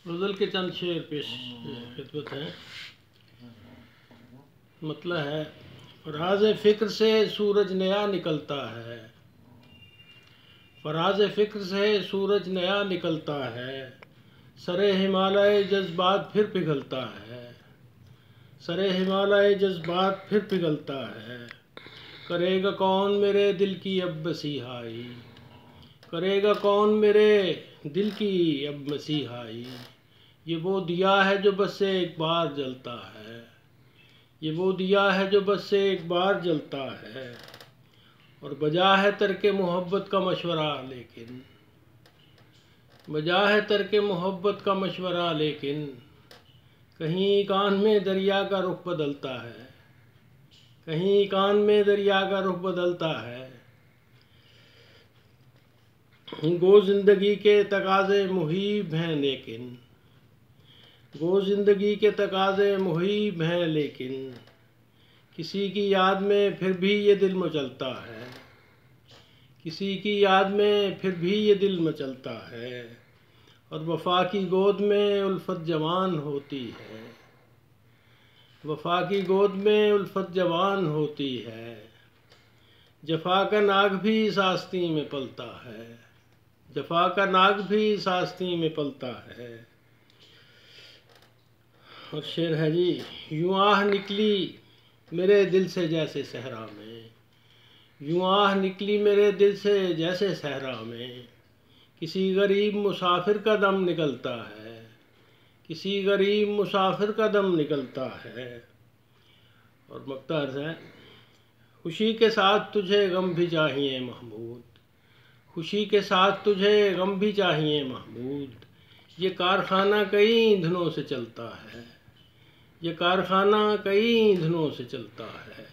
गज़ल के चंद शेर पेश खिदमत हैं। मतलब है, फराज फ़िक्र से सूरज नया निकलता है, फराज फ़िक्र से सूरज नया निकलता है, सरे हिमालय जज्बात फिर पिघलता है, सरे हिमालय जज्बात फिर पिघलता है। करेगा कौन मेरे दिल की अब मसीहाई, करेगा कौन मेरे दिल की अब मसीहाई। ये वो दिया है जो बस से एक बार जलता है, ये वो दिया है जो बस से एक बार जलता है। और बजा है तरके मोहब्बत का मशवरा लेकिन, बजा है तरके मोहब्बत का मशवरा लेकिन, कहीं कान में दरिया का रुख बदलता है, कहीं कान में दरिया का रुख बदलता है। गो जिंदगी के तकाज़े मुहीब हैं लेकिन, गो जिंदगी के तकाज़े मुहीब हैं लेकिन, किसी की याद में फिर भी ये दिल मचलता है, किसी की याद में फिर भी ये दिल मचलता है। और वफ़ा की गोद में उल्फत जवान होती है, वफ़ा की गोद में उल्फत जवान होती है। जफ़ा का नाग भी इस आस्तीं में पलता है, जफ़ा का नाग भी इस आस्तीं में पलता है। और शेर है जी, यूँ आह निकली मेरे दिल से जैसे सहरा में, यूँ आह निकली मेरे दिल से जैसे सहरा में, किसी गरीब मुसाफिर का दम निकलता है, किसी गरीब मुसाफिर का दम निकलता है। और मक्ता है, खुशी के साथ तुझे गम भी चाहिए महमूद, खुशी के साथ तुझे गम भी चाहिए महमूद। ये कारखाना कई ईंधनों से चलता है, ये कारखाना कई ईंधनों से चलता है।